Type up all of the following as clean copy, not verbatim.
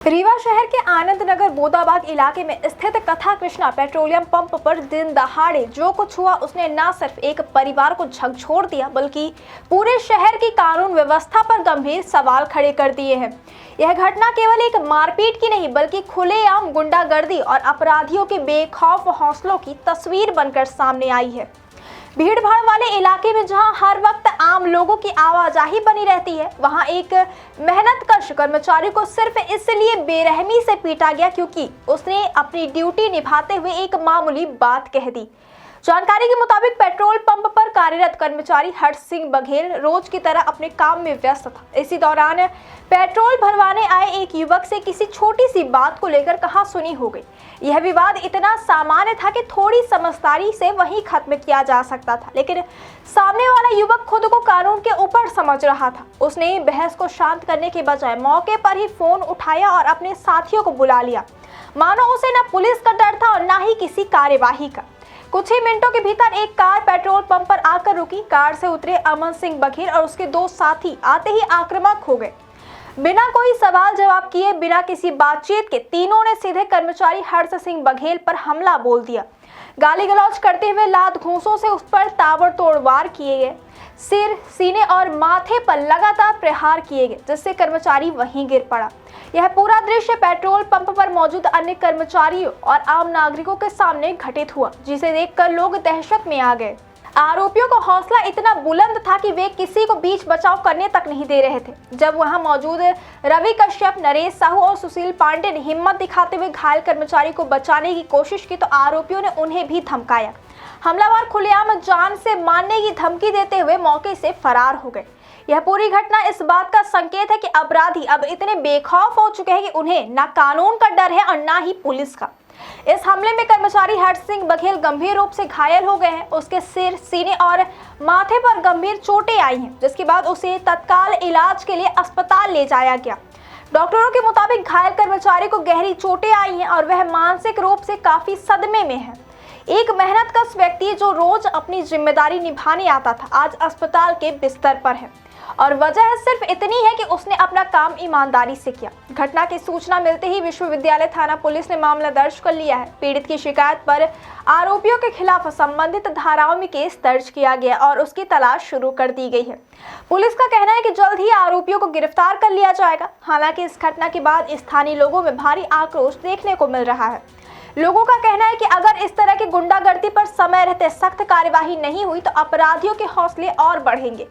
रीवा शहर के आनंद नगर बोदाबाग इलाके में स्थित कथा कृष्णा पेट्रोलियम पंप पर दिन दहाड़े जो कुछ हुआ उसने न सिर्फ एक परिवार को झकझोर दिया बल्कि पूरे शहर की कानून व्यवस्था पर गंभीर सवाल खड़े कर दिए हैं। यह घटना केवल एक मारपीट की नहीं बल्कि खुलेआम गुंडागर्दी और अपराधियों के बेखौफ हौसलों की तस्वीर बनकर सामने आई है। भीड़ भाड़ वाले इलाके में जहां हर वक्त आम लोगों की आवाजाही बनी रहती है, वहां एक मेहनतकश कर्मचारी को सिर्फ इसलिए बेरहमी से पीटा गया क्योंकि उसने अपनी ड्यूटी निभाते हुए एक मामूली बात कह दी। जानकारी के मुताबिक पेट्रोल पंप पर कार्यरत कर्मचारी हर्ष सिंह बघेल रोज की तरह अपने काम में व्यस्त था। इसी दौरान पेट्रोल भरवाने आए एक युवक से किसी छोटी सी बात को लेकर कहासुनी हो गई। यह विवाद इतना सामान्य था कि थोड़ी समझदारी से वहीं खत्म किया जा सकता था, लेकिन सामने वाला युवक खुद को कानून के ऊपर समझ रहा था। उसने बहस को शांत करने के बजाय मौके पर ही फोन उठाया और अपने साथियों को बुला लिया, मानो उसे न पुलिस का डर था और न ही किसी कार्यवाही का। कुछ ही मिनटों के भीतर एक कार पेट्रोल पंप पर आकर रुकी। कार से उतरे अमन सिंह बघेल और उसके दो साथी आते ही आक्रामक हो गए। बिना कोई सवाल जवाब किए, बिना किसी बातचीत के तीनों ने सीधे कर्मचारी हर्ष सिंह बघेल पर हमला बोल दिया। गाली गलौज करते हुए लात घूंसों से उस पर ताबड़तोड़ वार किए गए। सिर, सीने और माथे पर लगातार प्रहार किए गए, जिससे कर्मचारी वहीं गिर पड़ा। यह पूरा दृश्य पेट्रोल पंप पर मौजूद अन्य कर्मचारियों और आम नागरिकों के सामने घटित हुआ, जिसे देखकर लोग दहशत में आ गए। आरोपियों का हौसला इतना बुलंद था कि वे किसी को बीच बचाव करने तक नहीं दे रहे थे। जब वहां मौजूद रवि कश्यप, नरेश साहू और सुशील पांडे ने हिम्मत दिखाते हुए घायल कर्मचारी को बचाने की कोशिश की तो आरोपियों ने उन्हें भी धमकाया। हमलावर खुलेआम जान से मारने की धमकी देते हुए मौके से फरार हो गए। यह पूरी घटना इस बात का संकेत है कि अपराधी अब इतने बेखौफ हो चुके हैं कि उन्हें ना कानून का डर है और ना ही पुलिस का। इस हमले में कर्मचारी हर्ष सिंह बघेल गंभीर रूप से घायल हो गए हैं। उसके सिर, सीने और माथे पर गंभीर चोटें आई हैं, जिसके बाद उसे तत्काल इलाज के लिए अस्पताल ले जाया गया। डॉक्टरों के मुताबिक घायल कर्मचारी को गहरी चोटें आई हैं और वह मानसिक रूप से काफी सदमे में है। एक मेहनतकश व्यक्ति जो रोज अपनी जिम्मेदारी निभाने आता था, आज अस्पताल के बिस्तर पर है और वजह सिर्फ इतनी है कि उसने अपना काम ईमानदारी से किया। घटना की सूचना मिलते ही विश्वविद्यालय थाना पुलिस ने मामला दर्ज कर लिया है। पीड़ित की शिकायत पर आरोपियों के खिलाफ संबंधित धाराओं में केस दर्ज किया गया और उसकी तलाश शुरू कर दी गई है। पुलिस का कहना है कि जल्द ही आरोपियों को गिरफ्तार कर लिया जाएगा। हालांकि इस घटना के बाद स्थानीय लोगों में भारी आक्रोश देखने को मिल रहा है। लोगों का कहना है कि अगर इस तरह की गुंडागर्दी पर समय रहते सख्त कार्यवाही नहीं हुई तो अपराधियों के हौसले और बढ़ेंगे।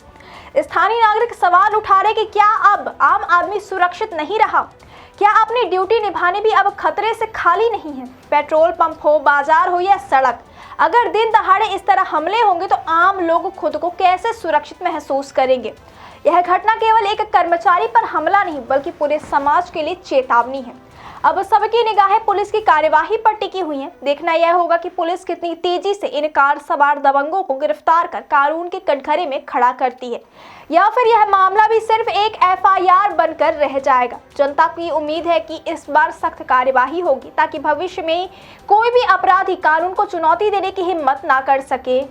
स्थानीय नागरिक सवाल उठा रहे कि क्या अब आम आदमी सुरक्षित नहीं रहा? क्या अपनी ड्यूटी निभाने भी अब खतरे से खाली नहीं है? पेट्रोल पंप हो, बाजार हो या सड़क, अगर दिन दहाड़े इस तरह हमले होंगे तो आम लोग खुद को कैसे सुरक्षित महसूस करेंगे? यह घटना केवल एक कर्मचारी पर हमला नहीं बल्कि पूरे समाज के लिए चेतावनी है। अब सबकी निगाहें पुलिस की कार्यवाही पर टिकी हुई हैं। देखना यह होगा कि पुलिस कितनी तेजी से इन कार सवार दबंगों को गिरफ्तार कर कानून के कटघरे में खड़ा करती है, या फिर यह मामला भी सिर्फ एक एफआईआर बनकर रह जाएगा। जनता की उम्मीद है कि इस बार सख्त कार्यवाही होगी ताकि भविष्य में कोई भी अपराधी कानून को चुनौती देने की हिम्मत ना कर सके।